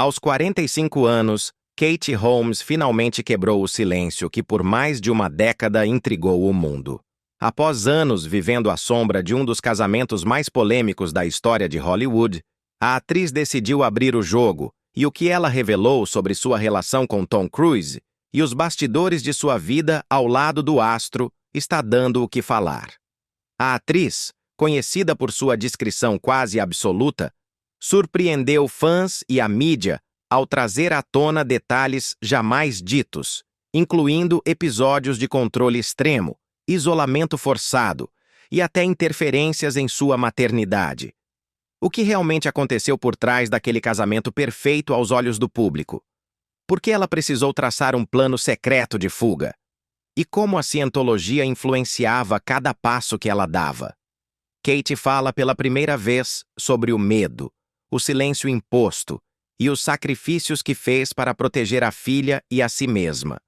Aos 45 anos, Katie Holmes finalmente quebrou o silêncio que por mais de uma década intrigou o mundo. Após anos vivendo à sombra de um dos casamentos mais polêmicos da história de Hollywood, a atriz decidiu abrir o jogo, e o que ela revelou sobre sua relação com Tom Cruise e os bastidores de sua vida ao lado do astro está dando o que falar. A atriz, conhecida por sua discrição quase absoluta, surpreendeu fãs e a mídia ao trazer à tona detalhes jamais ditos, incluindo episódios de controle extremo, isolamento forçado e até interferências em sua maternidade. O que realmente aconteceu por trás daquele casamento perfeito aos olhos do público? Por que ela precisou traçar um plano secreto de fuga? E como a cientologia influenciava cada passo que ela dava? Katie fala pela primeira vez sobre o medo, o silêncio imposto e os sacrifícios que fez para proteger a filha e a si mesma.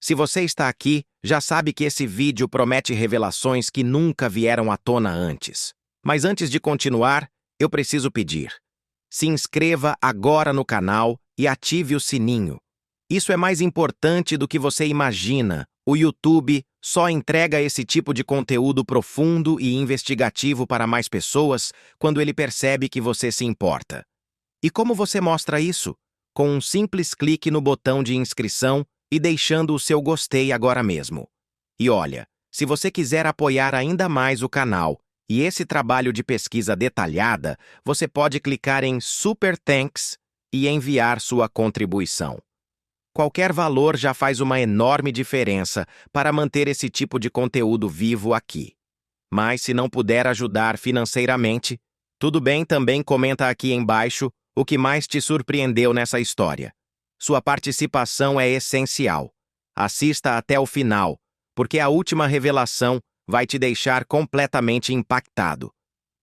Se você está aqui, já sabe que esse vídeo promete revelações que nunca vieram à tona antes. Mas antes de continuar, eu preciso pedir: se inscreva agora no canal e ative o sininho. Isso é mais importante do que você imagina. O YouTube só entrega esse tipo de conteúdo profundo e investigativo para mais pessoas quando ele percebe que você se importa. E como você mostra isso? Com um simples clique no botão de inscrição e deixando o seu gostei agora mesmo. E olha, se você quiser apoiar ainda mais o canal e esse trabalho de pesquisa detalhada, você pode clicar em Super Thanks e enviar sua contribuição. Qualquer valor já faz uma enorme diferença para manter esse tipo de conteúdo vivo aqui. Mas se não puder ajudar financeiramente, tudo bem, também comenta aqui embaixo o que mais te surpreendeu nessa história. Sua participação é essencial. Assista até o final, porque a última revelação vai te deixar completamente impactado.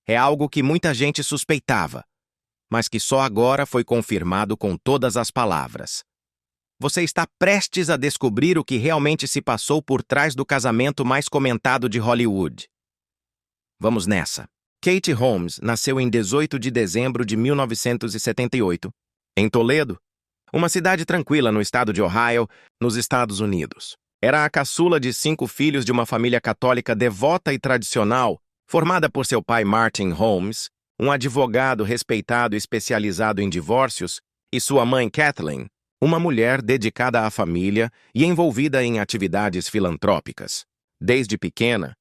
É algo que muita gente suspeitava, mas que só agora foi confirmado com todas as palavras. Você está prestes a descobrir o que realmente se passou por trás do casamento mais comentado de Hollywood. Vamos nessa. Katie Holmes nasceu em 18 de dezembro de 1978, em Toledo, uma cidade tranquila no estado de Ohio, nos Estados Unidos. Era a caçula de 5 filhos de uma família católica devota e tradicional, formada por seu pai Martin Holmes, um advogado respeitado e especializado em divórcios, e sua mãe Kathleen, uma mulher dedicada à família e envolvida em atividades filantrópicas. Desde pequena,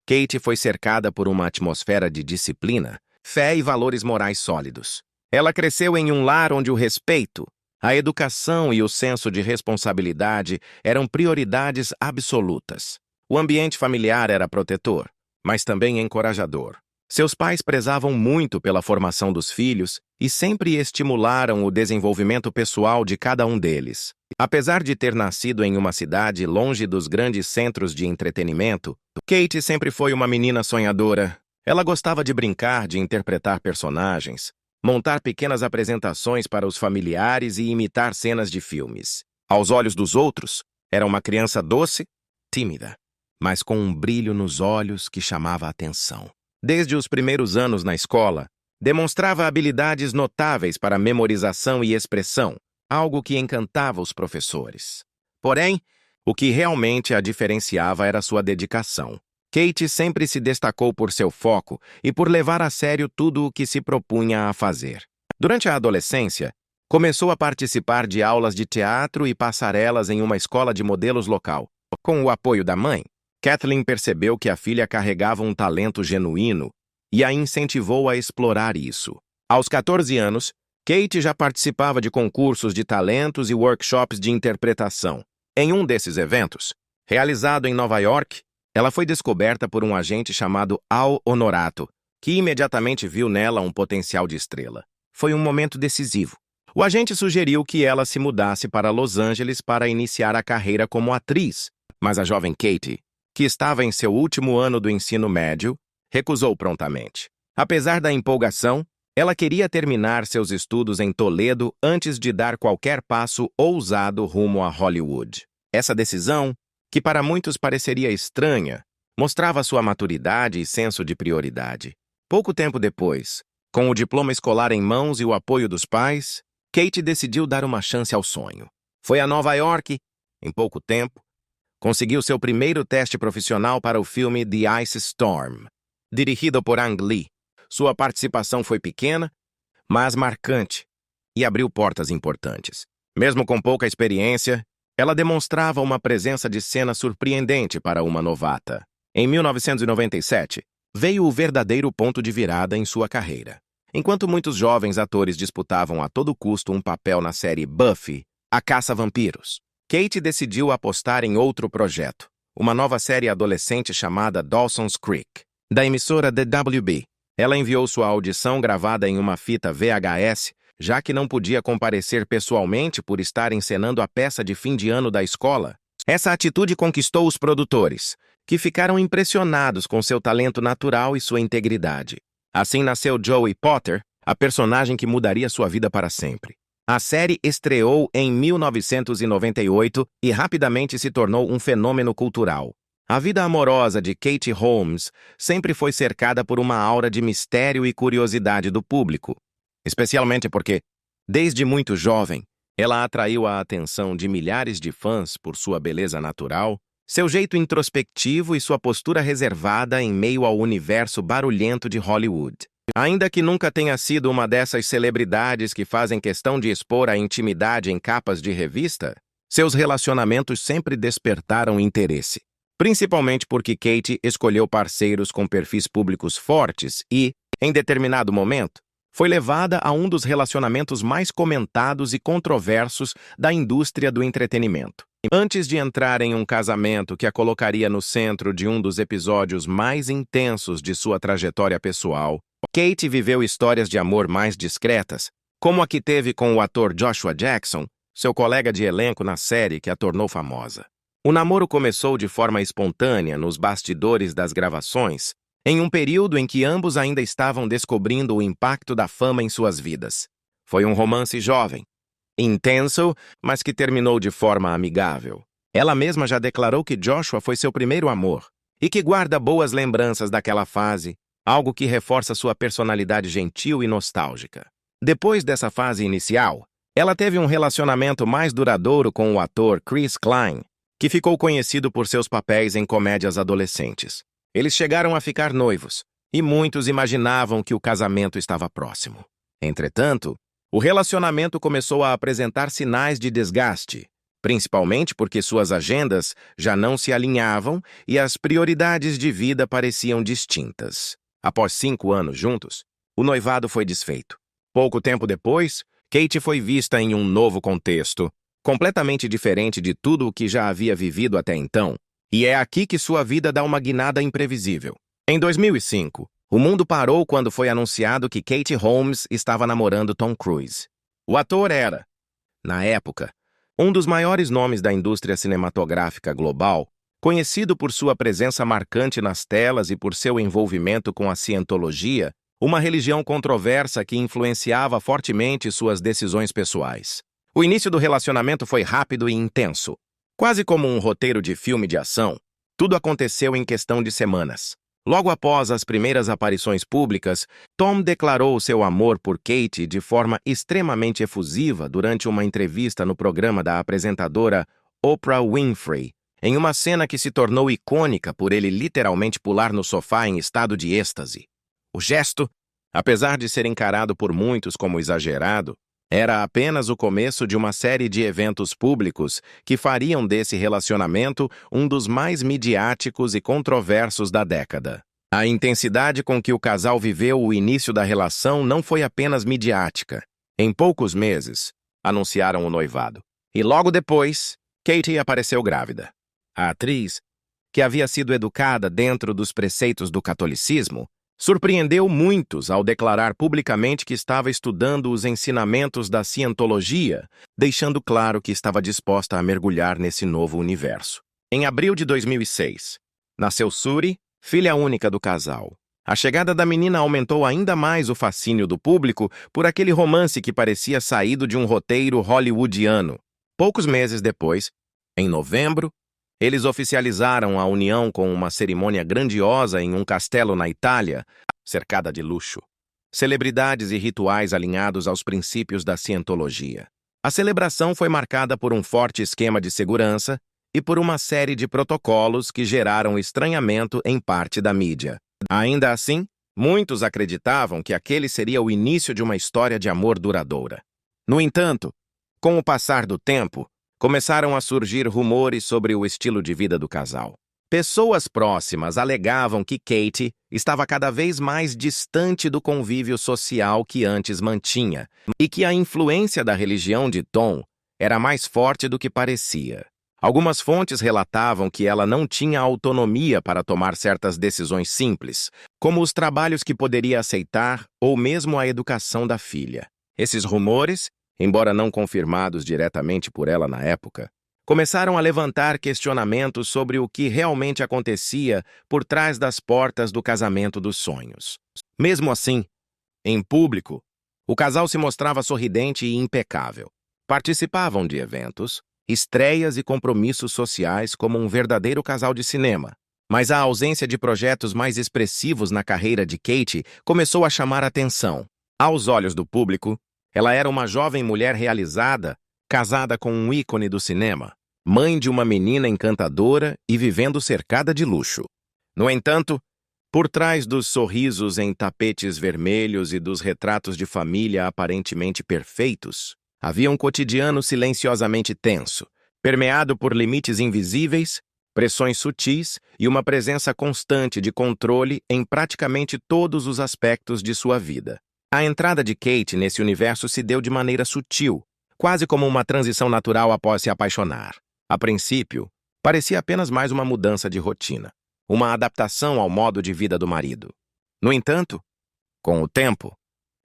Katie foi cercada por uma atmosfera de disciplina, fé e valores morais sólidos. Ela cresceu em um lar onde o respeito, a educação e o senso de responsabilidade eram prioridades absolutas. O ambiente familiar era protetor, mas também encorajador. Seus pais prezavam muito pela formação dos filhos e sempre estimularam o desenvolvimento pessoal de cada um deles. Apesar de ter nascido em uma cidade longe dos grandes centros de entretenimento, Katie sempre foi uma menina sonhadora. Ela gostava de brincar, de interpretar personagens, montar pequenas apresentações para os familiares e imitar cenas de filmes. Aos olhos dos outros, era uma criança doce, tímida, mas com um brilho nos olhos que chamava a atenção. Desde os primeiros anos na escola, demonstrava habilidades notáveis para memorização e expressão, algo que encantava os professores. Porém, o que realmente a diferenciava era sua dedicação. Katie sempre se destacou por seu foco e por levar a sério tudo o que se propunha a fazer. Durante a adolescência, começou a participar de aulas de teatro e passarelas em uma escola de modelos local. Com o apoio da mãe, Kathleen percebeu que a filha carregava um talento genuíno e a incentivou a explorar isso. Aos 14 anos, Katie já participava de concursos de talentos e workshops de interpretação. Em um desses eventos, realizado em Nova York, ela foi descoberta por um agente chamado Al Honorato, que imediatamente viu nela um potencial de estrela. Foi um momento decisivo. O agente sugeriu que ela se mudasse para Los Angeles para iniciar a carreira como atriz, mas a jovem Katie, que estava em seu último ano do ensino médio, recusou prontamente. Apesar da empolgação, ela queria terminar seus estudos em Toledo antes de dar qualquer passo ousado rumo a Hollywood. Essa decisão, que para muitos pareceria estranha, mostrava sua maturidade e senso de prioridade. Pouco tempo depois, com o diploma escolar em mãos e o apoio dos pais, Kate decidiu dar uma chance ao sonho. Foi a Nova York, em pouco tempo, conseguiu seu primeiro teste profissional para o filme The Ice Storm, dirigido por Ang Lee. Sua participação foi pequena, mas marcante, e abriu portas importantes. Mesmo com pouca experiência, ela demonstrava uma presença de cena surpreendente para uma novata. Em 1997, veio o verdadeiro ponto de virada em sua carreira. Enquanto muitos jovens atores disputavam a todo custo um papel na série Buffy, a Caça-Vampiros, Kate decidiu apostar em outro projeto, uma nova série adolescente chamada Dawson's Creek, da emissora The WB. Ela enviou sua audição gravada em uma fita VHS, já que não podia comparecer pessoalmente por estar encenando a peça de fim de ano da escola. Essa atitude conquistou os produtores, que ficaram impressionados com seu talento natural e sua integridade. Assim nasceu Joey Potter, a personagem que mudaria sua vida para sempre. A série estreou em 1998 e rapidamente se tornou um fenômeno cultural. A vida amorosa de Katie Holmes sempre foi cercada por uma aura de mistério e curiosidade do público, especialmente porque, desde muito jovem, ela atraiu a atenção de milhares de fãs por sua beleza natural, seu jeito introspectivo e sua postura reservada em meio ao universo barulhento de Hollywood. Ainda que nunca tenha sido uma dessas celebridades que fazem questão de expor a intimidade em capas de revista, seus relacionamentos sempre despertaram interesse. Principalmente porque Kate escolheu parceiros com perfis públicos fortes e, em determinado momento, foi levada a um dos relacionamentos mais comentados e controversos da indústria do entretenimento. Antes de entrar em um casamento que a colocaria no centro de um dos episódios mais intensos de sua trajetória pessoal, Kate viveu histórias de amor mais discretas, como a que teve com o ator Joshua Jackson, seu colega de elenco na série que a tornou famosa. O namoro começou de forma espontânea nos bastidores das gravações, em um período em que ambos ainda estavam descobrindo o impacto da fama em suas vidas. Foi um romance jovem, intenso, mas que terminou de forma amigável. Ela mesma já declarou que Joshua foi seu primeiro amor e que guarda boas lembranças daquela fase, algo que reforça sua personalidade gentil e nostálgica. Depois dessa fase inicial, ela teve um relacionamento mais duradouro com o ator Chris Klein, que ficou conhecido por seus papéis em comédias adolescentes. Eles chegaram a ficar noivos, e muitos imaginavam que o casamento estava próximo. Entretanto, o relacionamento começou a apresentar sinais de desgaste, principalmente porque suas agendas já não se alinhavam e as prioridades de vida pareciam distintas. Após 5 anos juntos, o noivado foi desfeito. Pouco tempo depois, Kate foi vista em um novo contexto, completamente diferente de tudo o que já havia vivido até então, e é aqui que sua vida dá uma guinada imprevisível. Em 2005, o mundo parou quando foi anunciado que Kate Holmes estava namorando Tom Cruise. O ator era, na época, um dos maiores nomes da indústria cinematográfica global, conhecido por sua presença marcante nas telas e por seu envolvimento com a Scientologia, uma religião controversa que influenciava fortemente suas decisões pessoais. O início do relacionamento foi rápido e intenso. Quase como um roteiro de filme de ação, tudo aconteceu em questão de semanas. Logo após as primeiras aparições públicas, Tom declarou seu amor por Kate de forma extremamente efusiva durante uma entrevista no programa da apresentadora Oprah Winfrey, em uma cena que se tornou icônica por ele literalmente pular no sofá em estado de êxtase. O gesto, apesar de ser encarado por muitos como exagerado, era apenas o começo de uma série de eventos públicos que fariam desse relacionamento um dos mais midiáticos e controversos da década. A intensidade com que o casal viveu o início da relação não foi apenas midiática. Em poucos meses, anunciaram o noivado. E logo depois, Kate apareceu grávida. A atriz, que havia sido educada dentro dos preceitos do catolicismo, surpreendeu muitos ao declarar publicamente que estava estudando os ensinamentos da Scientologia, deixando claro que estava disposta a mergulhar nesse novo universo. Em abril de 2006, nasceu Suri, filha única do casal. A chegada da menina aumentou ainda mais o fascínio do público por aquele romance que parecia saído de um roteiro hollywoodiano. Poucos meses depois, em novembro, eles oficializaram a união com uma cerimônia grandiosa em um castelo na Itália, cercada de luxo. celebridades e rituais alinhados aos princípios da cientologia. A celebração foi marcada por um forte esquema de segurança e por uma série de protocolos que geraram estranhamento em parte da mídia. Ainda assim, muitos acreditavam que aquele seria o início de uma história de amor duradoura. No entanto, com o passar do tempo, começaram a surgir rumores sobre o estilo de vida do casal. Pessoas próximas alegavam que Katie estava cada vez mais distante do convívio social que antes mantinha e que a influência da religião de Tom era mais forte do que parecia. Algumas fontes relatavam que ela não tinha autonomia para tomar certas decisões simples, como os trabalhos que poderia aceitar ou mesmo a educação da filha. Esses rumores, embora não confirmados diretamente por ela na época, começaram a levantar questionamentos sobre o que realmente acontecia por trás das portas do casamento dos sonhos. Mesmo assim, em público, o casal se mostrava sorridente e impecável. Participavam de eventos, estreias e compromissos sociais como um verdadeiro casal de cinema. Mas a ausência de projetos mais expressivos na carreira de Katie começou a chamar a atenção. Aos olhos do público, ela era uma jovem mulher realizada, casada com um ícone do cinema, mãe de uma menina encantadora e vivendo cercada de luxo. No entanto, por trás dos sorrisos em tapetes vermelhos e dos retratos de família aparentemente perfeitos, havia um cotidiano silenciosamente tenso, permeado por limites invisíveis, pressões sutis e uma presença constante de controle em praticamente todos os aspectos de sua vida. A entrada de Kate nesse universo se deu de maneira sutil, quase como uma transição natural após se apaixonar. A princípio, parecia apenas mais uma mudança de rotina, uma adaptação ao modo de vida do marido. No entanto, com o tempo,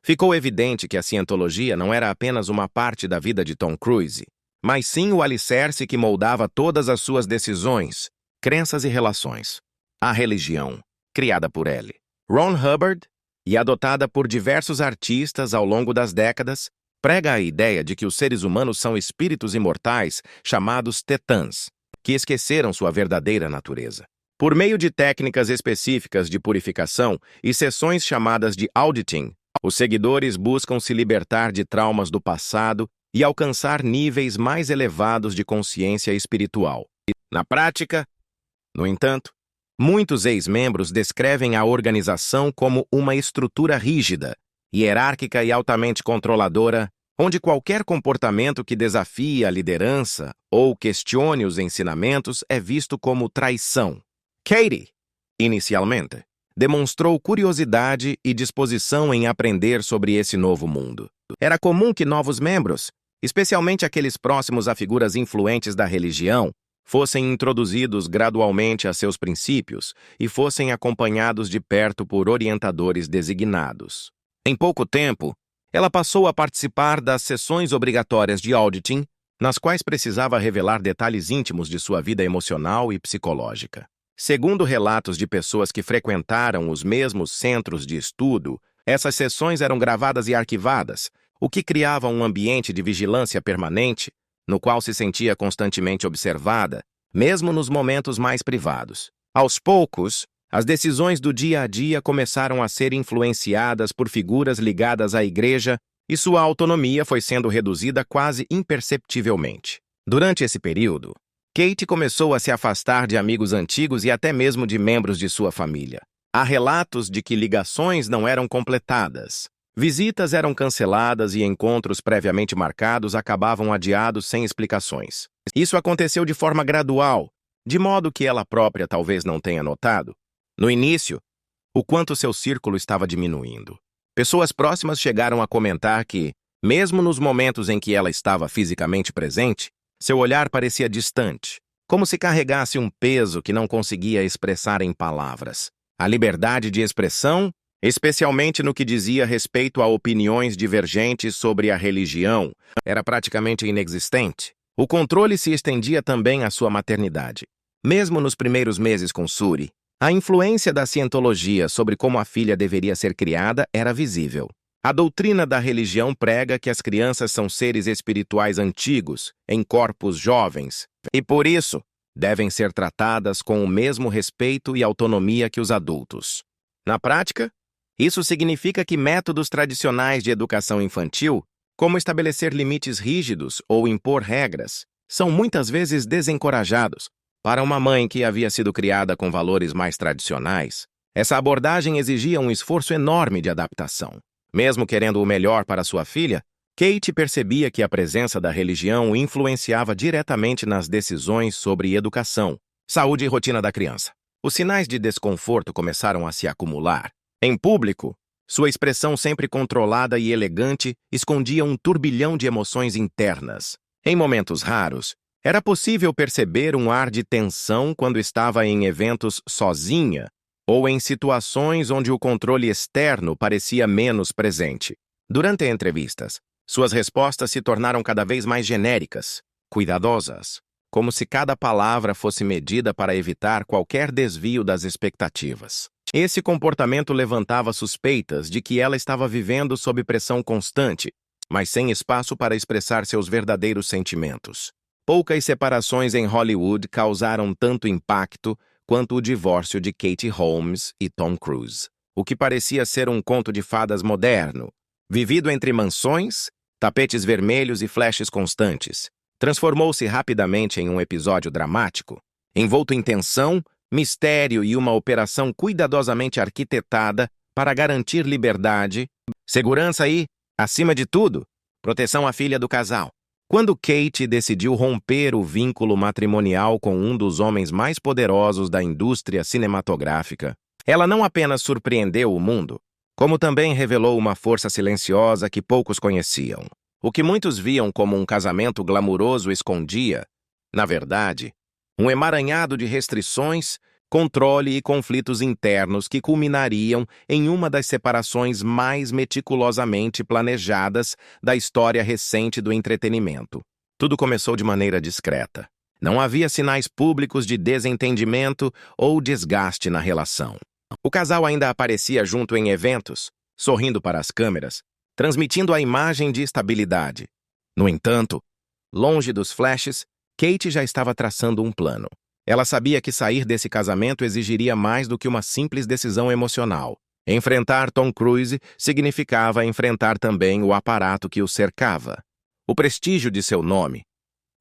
ficou evidente que a cientologia não era apenas uma parte da vida de Tom Cruise, mas sim o alicerce que moldava todas as suas decisões, crenças e relações. A religião, criada por L. Ron Hubbard e adotada por diversos artistas ao longo das décadas, prega a ideia de que os seres humanos são espíritos imortais chamados tetãs, que esqueceram sua verdadeira natureza. Por meio de técnicas específicas de purificação e sessões chamadas de auditing, os seguidores buscam se libertar de traumas do passado e alcançar níveis mais elevados de consciência espiritual. Na prática, no entanto, muitos ex-membros descrevem a organização como uma estrutura rígida, hierárquica e altamente controladora, onde qualquer comportamento que desafie a liderança ou questione os ensinamentos é visto como traição. Katie, inicialmente, demonstrou curiosidade e disposição em aprender sobre esse novo mundo. Era comum que novos membros, especialmente aqueles próximos a figuras influentes da religião, fossem introduzidos gradualmente a seus princípios e fossem acompanhados de perto por orientadores designados. Em pouco tempo, ela passou a participar das sessões obrigatórias de auditing, nas quais precisava revelar detalhes íntimos de sua vida emocional e psicológica. Segundo relatos de pessoas que frequentaram os mesmos centros de estudo, essas sessões eram gravadas e arquivadas, o que criava um ambiente de vigilância permanente, no qual se sentia constantemente observada, mesmo nos momentos mais privados. Aos poucos, as decisões do dia a dia começaram a ser influenciadas por figuras ligadas à igreja e sua autonomia foi sendo reduzida quase imperceptivelmente. Durante esse período, Kate começou a se afastar de amigos antigos e até mesmo de membros de sua família. Há relatos de que ligações não eram completadas, visitas eram canceladas e encontros previamente marcados acabavam adiados sem explicações. Isso aconteceu de forma gradual, de modo que ela própria talvez não tenha notado, no início, o quanto seu círculo estava diminuindo. Pessoas próximas chegaram a comentar que, mesmo nos momentos em que ela estava fisicamente presente, seu olhar parecia distante, como se carregasse um peso que não conseguia expressar em palavras. A liberdade de expressão, especialmente no que dizia respeito a opiniões divergentes sobre a religião, era praticamente inexistente. O controle se estendia também à sua maternidade. Mesmo nos primeiros meses com Suri, a influência da cientologia sobre como a filha deveria ser criada era visível. A doutrina da religião prega que as crianças são seres espirituais antigos, em corpos jovens, e por isso devem ser tratadas com o mesmo respeito e autonomia que os adultos. Na prática, Isso significa que métodos tradicionais de educação infantil, como estabelecer limites rígidos ou impor regras, são muitas vezes desencorajados. Para uma mãe que havia sido criada com valores mais tradicionais, essa abordagem exigia um esforço enorme de adaptação. Mesmo querendo o melhor para sua filha, Kate percebia que a presença da religião influenciava diretamente nas decisões sobre educação, saúde e rotina da criança. Os sinais de desconforto começaram a se acumular. Em público, sua expressão sempre controlada e elegante escondia um turbilhão de emoções internas. Em momentos raros, era possível perceber um ar de tensão quando estava em eventos sozinha ou em situações onde o controle externo parecia menos presente. Durante entrevistas, suas respostas se tornaram cada vez mais genéricas, cuidadosas, como se cada palavra fosse medida para evitar qualquer desvio das expectativas. Esse comportamento levantava suspeitas de que ela estava vivendo sob pressão constante, mas sem espaço para expressar seus verdadeiros sentimentos. Poucas separações em Hollywood causaram tanto impacto quanto o divórcio de Katie Holmes e Tom Cruise, o que parecia ser um conto de fadas moderno, vivido entre mansões, tapetes vermelhos e flashes constantes. Transformou-se rapidamente em um episódio dramático, envolto em tensão, mistério e uma operação cuidadosamente arquitetada para garantir liberdade, segurança e, acima de tudo, proteção à filha do casal. Quando Kate decidiu romper o vínculo matrimonial com um dos homens mais poderosos da indústria cinematográfica, ela não apenas surpreendeu o mundo, como também revelou uma força silenciosa que poucos conheciam. O que muitos viam como um casamento glamuroso escondia, na verdade, um emaranhado de restrições, controle e conflitos internos que culminariam em uma das separações mais meticulosamente planejadas da história recente do entretenimento. Tudo começou de maneira discreta. Não havia sinais públicos de desentendimento ou desgaste na relação. O casal ainda aparecia junto em eventos, sorrindo para as câmeras, transmitindo a imagem de estabilidade. No entanto, longe dos flashes, Kate já estava traçando um plano. Ela sabia que sair desse casamento exigiria mais do que uma simples decisão emocional. Enfrentar Tom Cruise significava enfrentar também o aparato que o cercava. O prestígio de seu nome,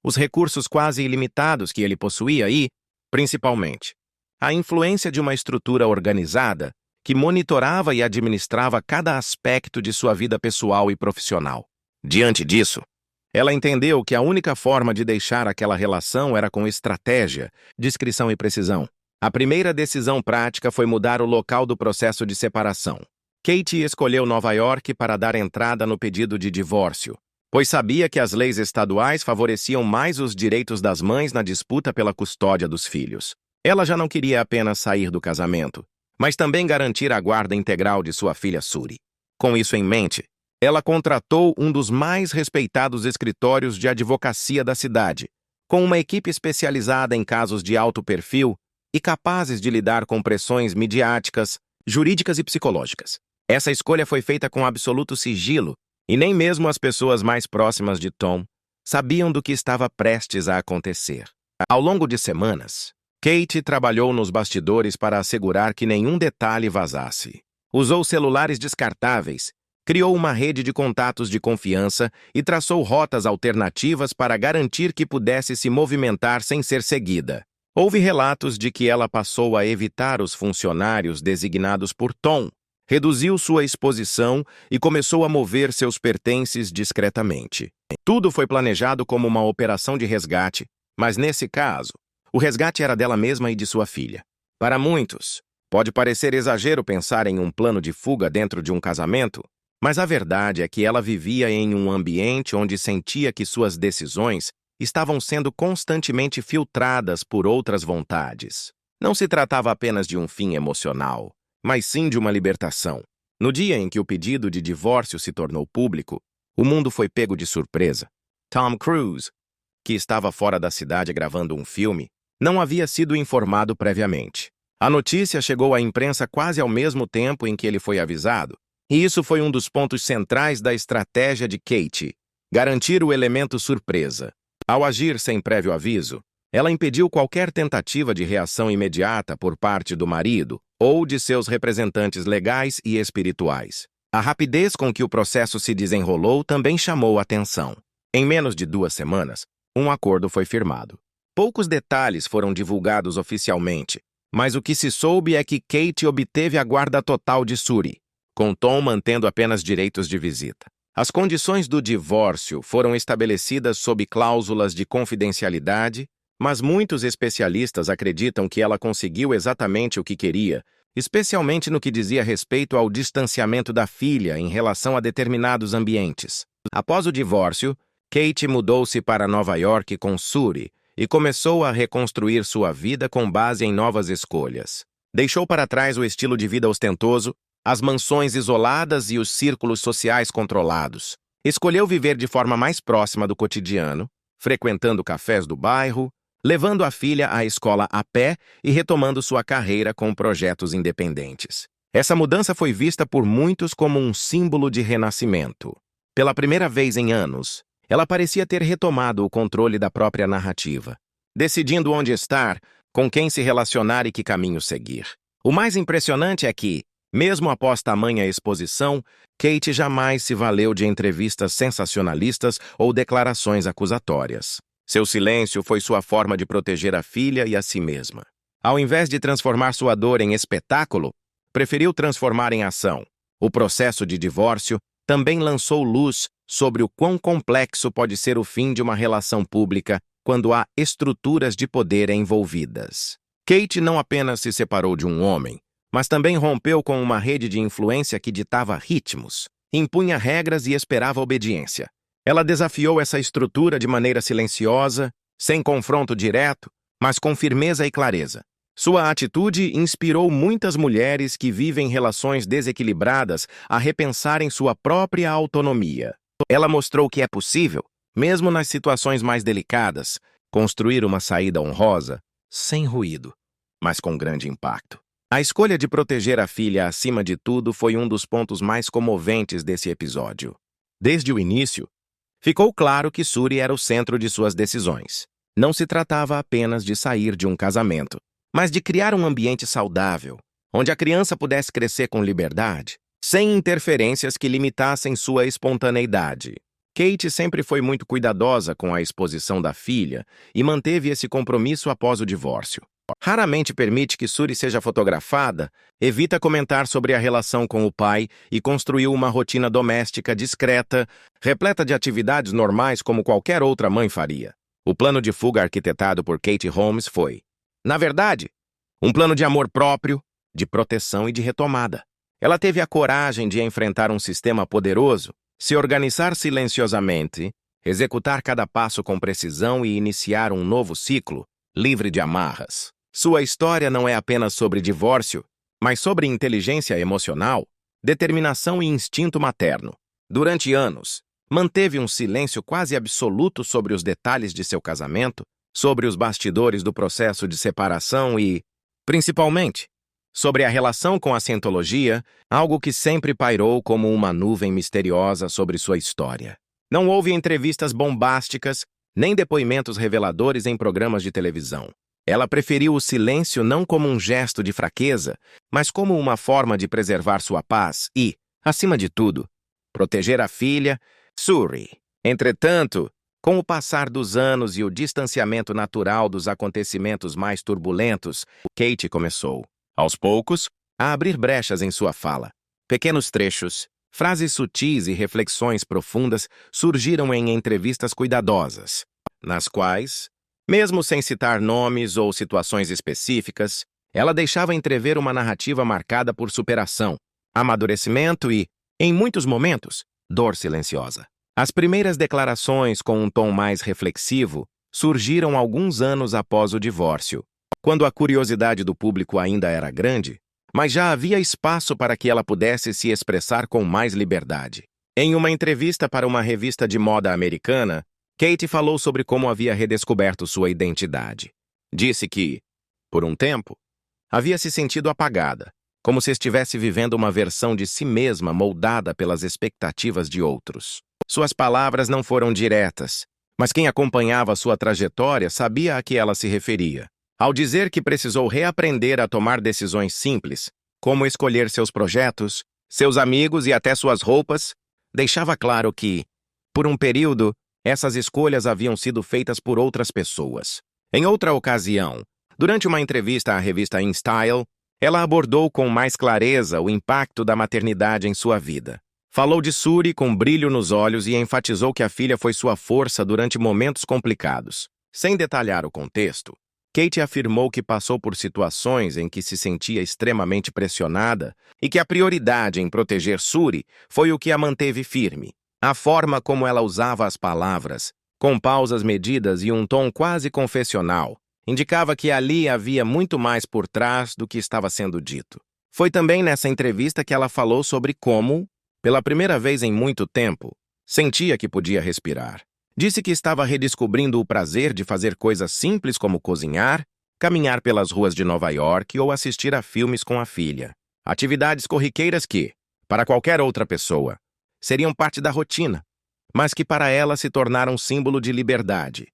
os recursos quase ilimitados que ele possuía e, principalmente, a influência de uma estrutura organizada que monitorava e administrava cada aspecto de sua vida pessoal e profissional. Diante disso, ela entendeu que a única forma de deixar aquela relação era com estratégia, discrição e precisão. A primeira decisão prática foi mudar o local do processo de separação. Kate escolheu Nova York para dar entrada no pedido de divórcio, pois sabia que as leis estaduais favoreciam mais os direitos das mães na disputa pela custódia dos filhos. Ela já não queria apenas sair do casamento, mas também garantir a guarda integral de sua filha Suri. Com isso em mente, ela contratou um dos mais respeitados escritórios de advocacia da cidade, com uma equipe especializada em casos de alto perfil e capazes de lidar com pressões midiáticas, jurídicas e psicológicas. Essa escolha foi feita com absoluto sigilo, e nem mesmo as pessoas mais próximas de Tom sabiam do que estava prestes a acontecer. Ao longo de semanas, Kate trabalhou nos bastidores para assegurar que nenhum detalhe vazasse. Usou celulares descartáveis, criou uma rede de contatos de confiança e traçou rotas alternativas para garantir que pudesse se movimentar sem ser seguida. Houve relatos de que ela passou a evitar os funcionários designados por Tom, reduziu sua exposição e começou a mover seus pertences discretamente. Tudo foi planejado como uma operação de resgate, mas nesse caso, o resgate era dela mesma e de sua filha. Para muitos, pode parecer exagero pensar em um plano de fuga dentro de um casamento, mas a verdade é que ela vivia em um ambiente onde sentia que suas decisões estavam sendo constantemente filtradas por outras vontades. Não se tratava apenas de um fim emocional, mas sim de uma libertação. No dia em que o pedido de divórcio se tornou público, o mundo foi pego de surpresa. Tom Cruise, que estava fora da cidade gravando um filme, não havia sido informado previamente. A notícia chegou à imprensa quase ao mesmo tempo em que ele foi avisado, e isso foi um dos pontos centrais da estratégia de Kate, garantir o elemento surpresa. Ao agir sem prévio aviso, Ela impediu qualquer tentativa de reação imediata por parte do marido ou de seus representantes legais e espirituais. A rapidez com que o processo se desenrolou também chamou atenção. Em menos de 2 semanas, um acordo foi firmado. Poucos detalhes foram divulgados oficialmente, mas o que se soube é que Kate obteve a guarda total de Suri, com Tom mantendo apenas direitos de visita. As condições do divórcio foram estabelecidas sob cláusulas de confidencialidade, mas muitos especialistas acreditam que ela conseguiu exatamente o que queria, especialmente no que dizia respeito ao distanciamento da filha em relação a determinados ambientes. Após o divórcio, Kate mudou-se para Nova York com Suri e começou a reconstruir sua vida com base em novas escolhas. Deixou para trás o estilo de vida ostentoso, as mansões isoladas e os círculos sociais controlados. Escolheu viver de forma mais próxima do cotidiano, frequentando cafés do bairro, levando a filha à escola a pé e retomando sua carreira com projetos independentes. Essa mudança foi vista por muitos como um símbolo de renascimento. Pela primeira vez em anos, ela parecia ter retomado o controle da própria narrativa, decidindo onde estar, com quem se relacionar e que caminho seguir. O mais impressionante é que, mesmo após tamanha exposição, Kate jamais se valeu de entrevistas sensacionalistas ou declarações acusatórias. Seu silêncio foi sua forma de proteger a filha e a si mesma. Ao invés de transformar sua dor em espetáculo, preferiu transformar em ação. O processo de divórcio também lançou luz sobre o quão complexo pode ser o fim de uma relação pública quando há estruturas de poder envolvidas. Kate não apenas se separou de um homem, mas também rompeu com uma rede de influência que ditava ritmos, impunha regras e esperava obediência. Ela desafiou essa estrutura de maneira silenciosa, sem confronto direto, mas com firmeza e clareza. Sua atitude inspirou muitas mulheres que vivem relações desequilibradas a repensarem sua própria autonomia. Ela mostrou que é possível, mesmo nas situações mais delicadas, construir uma saída honrosa, sem ruído, mas com grande impacto. A escolha de proteger a filha acima de tudo foi um dos pontos mais comoventes desse episódio. Desde o início, ficou claro que Suri era o centro de suas decisões. Não se tratava apenas de sair de um casamento, mas de criar um ambiente saudável, onde a criança pudesse crescer com liberdade, sem interferências que limitassem sua espontaneidade. Kate sempre foi muito cuidadosa com a exposição da filha e manteve esse compromisso após o divórcio. Raramente permite que Suri seja fotografada, evita comentar sobre a relação com o pai e construiu uma rotina doméstica discreta, repleta de atividades normais como qualquer outra mãe faria. O plano de fuga arquitetado por Kate Holmes foi, na verdade, um plano de amor próprio, de proteção e de retomada. Ela teve a coragem de enfrentar um sistema poderoso, se organizar silenciosamente, executar cada passo com precisão e iniciar um novo ciclo, livre de amarras. Sua história não é apenas sobre divórcio, mas sobre inteligência emocional, determinação e instinto materno. Durante anos, manteve um silêncio quase absoluto sobre os detalhes de seu casamento, sobre os bastidores do processo de separação e, principalmente, sobre a relação com a cientologia, algo que sempre pairou como uma nuvem misteriosa sobre sua história. Não houve entrevistas bombásticas, nem depoimentos reveladores em programas de televisão. Ela preferiu o silêncio não como um gesto de fraqueza, mas como uma forma de preservar sua paz e, acima de tudo, proteger a filha, Suri. Entretanto, com o passar dos anos e o distanciamento natural dos acontecimentos mais turbulentos, Kate começou, aos poucos, a abrir brechas em sua fala. Pequenos trechos, frases sutis e reflexões profundas surgiram em entrevistas cuidadosas, nas quais, mesmo sem citar nomes ou situações específicas, ela deixava entrever uma narrativa marcada por superação, amadurecimento e, em muitos momentos, dor silenciosa. As primeiras declarações com um tom mais reflexivo surgiram alguns anos após o divórcio, quando a curiosidade do público ainda era grande, mas já havia espaço para que ela pudesse se expressar com mais liberdade. Em uma entrevista para uma revista de moda americana, Kate falou sobre como havia redescoberto sua identidade. Disse que, por um tempo, havia se sentido apagada, como se estivesse vivendo uma versão de si mesma moldada pelas expectativas de outros. Suas palavras não foram diretas, Mas quem acompanhava sua trajetória sabia a que ela se referia. Ao dizer que precisou reaprender a tomar decisões simples, como escolher seus projetos, seus amigos e até suas roupas, deixava claro que, por um período, essas escolhas haviam sido feitas por outras pessoas. Em outra ocasião, durante uma entrevista à revista InStyle, ela abordou com mais clareza o impacto da maternidade em sua vida. Falou de Suri com brilho nos olhos e enfatizou que a filha foi sua força durante momentos complicados. Sem detalhar o contexto, Kate afirmou que passou por situações em que se sentia extremamente pressionada e que a prioridade em proteger Suri foi o que a manteve firme. A forma como ela usava as palavras, com pausas medidas e um tom quase confessional, indicava que ali havia muito mais por trás do que estava sendo dito. Foi também nessa entrevista que ela falou sobre como, pela primeira vez em muito tempo, sentia que podia respirar. Disse que estava redescobrindo o prazer de fazer coisas simples como cozinhar, caminhar pelas ruas de Nova York ou assistir a filmes com a filha. Atividades corriqueiras que, para qualquer outra pessoa, seriam parte da rotina, mas que para ela se tornaram símbolo de liberdade.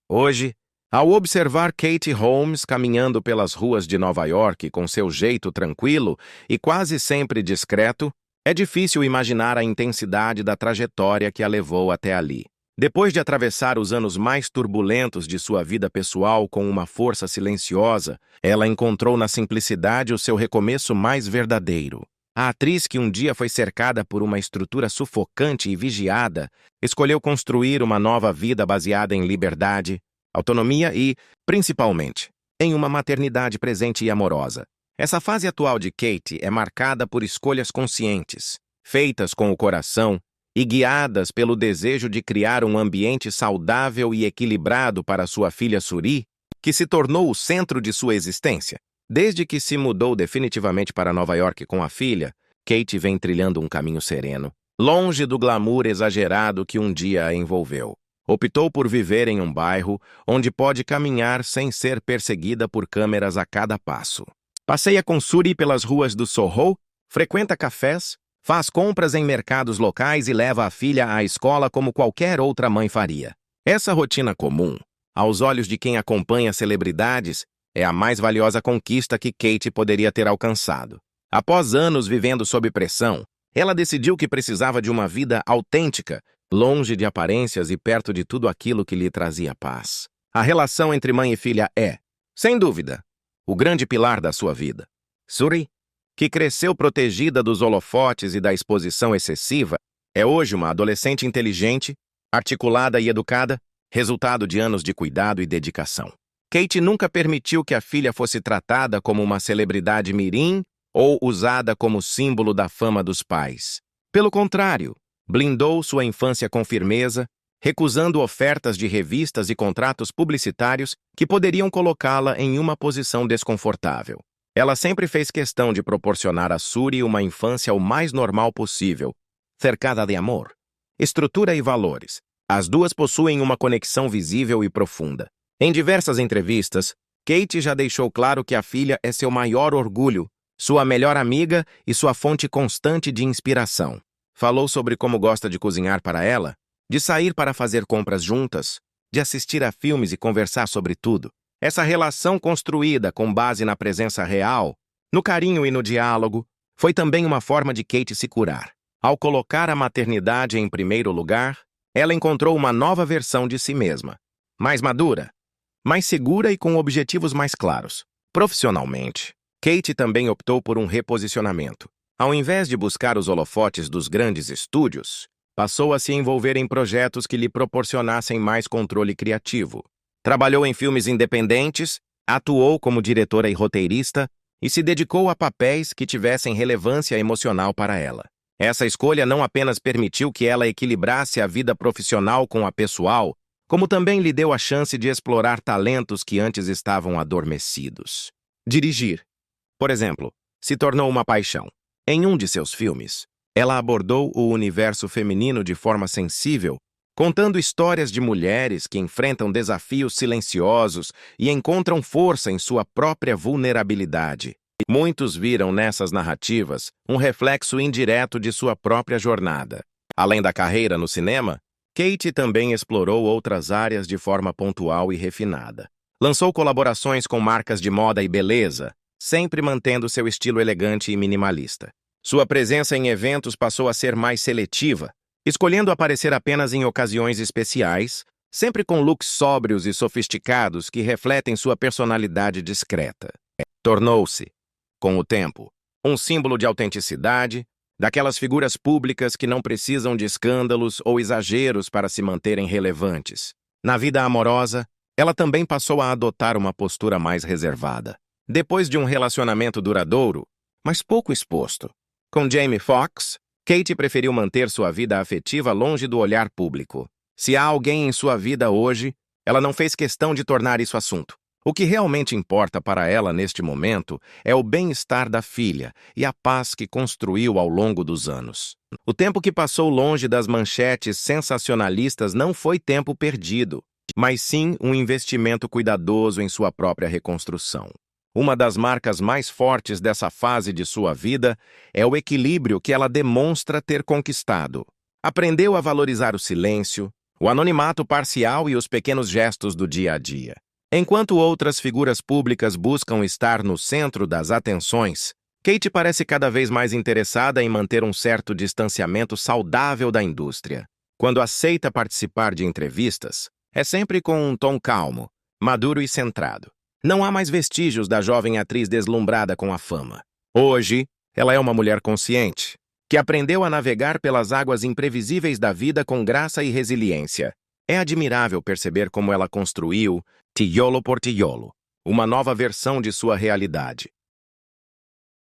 Hoje, ao observar Katie Holmes caminhando pelas ruas de Nova York com seu jeito tranquilo e quase sempre discreto, é difícil imaginar a intensidade da trajetória que a levou até ali. Depois de atravessar os anos mais turbulentos de sua vida pessoal com uma força silenciosa, ela encontrou na simplicidade o seu recomeço mais verdadeiro. A atriz, que um dia foi cercada por uma estrutura sufocante e vigiada, escolheu construir uma nova vida baseada em liberdade, autonomia e, principalmente, em uma maternidade presente e amorosa. Essa fase atual de Kate é marcada por escolhas conscientes, feitas com o coração e guiadas pelo desejo de criar um ambiente saudável e equilibrado para sua filha Suri, que se tornou o centro de sua existência. Desde que se mudou definitivamente para Nova York com a filha, Kate vem trilhando um caminho sereno, longe do glamour exagerado que um dia a envolveu. Optou por viver em um bairro onde pode caminhar sem ser perseguida por câmeras a cada passo. Passeia com Suri pelas ruas do Soho, frequenta cafés, faz compras em mercados locais e leva a filha à escola como qualquer outra mãe faria. Essa rotina comum, aos olhos de quem acompanha celebridades, é a mais valiosa conquista que Kate poderia ter alcançado. Após anos vivendo sob pressão, ela decidiu que precisava de uma vida autêntica, longe de aparências e perto de tudo aquilo que lhe trazia paz. A relação entre mãe e filha é, sem dúvida, o grande pilar da sua vida. Suri, que cresceu protegida dos holofotes e da exposição excessiva, é hoje uma adolescente inteligente, articulada e educada, resultado de anos de cuidado e dedicação. Kate nunca permitiu que a filha fosse tratada como uma celebridade mirim ou usada como símbolo da fama dos pais. Pelo contrário, blindou sua infância com firmeza, recusando ofertas de revistas e contratos publicitários que poderiam colocá-la em uma posição desconfortável. Ela sempre fez questão de proporcionar a Suri uma infância o mais normal possível, cercada de amor, estrutura e valores. As duas possuem uma conexão visível e profunda. Em diversas entrevistas, Kate já deixou claro que a filha é seu maior orgulho, sua melhor amiga e sua fonte constante de inspiração. Falou sobre como gosta de cozinhar para ela, de sair para fazer compras juntas, de assistir a filmes e conversar sobre tudo. Essa relação construída com base na presença real, no carinho e no diálogo, foi também uma forma de Kate se curar. Ao colocar a maternidade em primeiro lugar, ela encontrou uma nova versão de si mesma, mais madura, mais segura e com objetivos mais claros. Profissionalmente, Kate também optou por um reposicionamento. Ao invés de buscar os holofotes dos grandes estúdios, passou a se envolver em projetos que lhe proporcionassem mais controle criativo. Trabalhou em filmes independentes, atuou como diretora e roteirista e se dedicou a papéis que tivessem relevância emocional para ela. Essa escolha não apenas permitiu que ela equilibrasse a vida profissional com a pessoal, como também lhe deu a chance de explorar talentos que antes estavam adormecidos. Dirigir, por exemplo, se tornou uma paixão. Em um de seus filmes, ela abordou o universo feminino de forma sensível, contando histórias de mulheres que enfrentam desafios silenciosos e encontram força em sua própria vulnerabilidade. Muitos viram nessas narrativas um reflexo indireto de sua própria jornada. Além da carreira no cinema, Kate também explorou outras áreas de forma pontual e refinada. Lançou colaborações com marcas de moda e beleza, sempre mantendo seu estilo elegante e minimalista. Sua presença em eventos passou a ser mais seletiva, escolhendo aparecer apenas em ocasiões especiais, sempre com looks sóbrios e sofisticados que refletem sua personalidade discreta. Tornou-se, com o tempo, um símbolo de autenticidade, daquelas figuras públicas que não precisam de escândalos ou exageros para se manterem relevantes. Na vida amorosa, ela também passou a adotar uma postura mais reservada. Depois de um relacionamento duradouro, mas pouco exposto, com Jamie Foxx, Kate preferiu manter sua vida afetiva longe do olhar público. Se há alguém em sua vida hoje, ela não fez questão de tornar isso assunto. O que realmente importa para ela neste momento é o bem-estar da filha e a paz que construiu ao longo dos anos. O tempo que passou longe das manchetes sensacionalistas não foi tempo perdido, mas sim um investimento cuidadoso em sua própria reconstrução. Uma das marcas mais fortes dessa fase de sua vida é o equilíbrio que ela demonstra ter conquistado. Aprendeu a valorizar o silêncio, o anonimato parcial e os pequenos gestos do dia a dia. Enquanto outras figuras públicas buscam estar no centro das atenções, Kate parece cada vez mais interessada em manter um certo distanciamento saudável da indústria. Quando aceita participar de entrevistas, é sempre com um tom calmo, maduro e centrado. Não há mais vestígios da jovem atriz deslumbrada com a fama. Hoje, ela é uma mulher consciente, que aprendeu a navegar pelas águas imprevisíveis da vida com graça e resiliência. É admirável perceber como ela construiu, tijolo por tijolo, uma nova versão de sua realidade.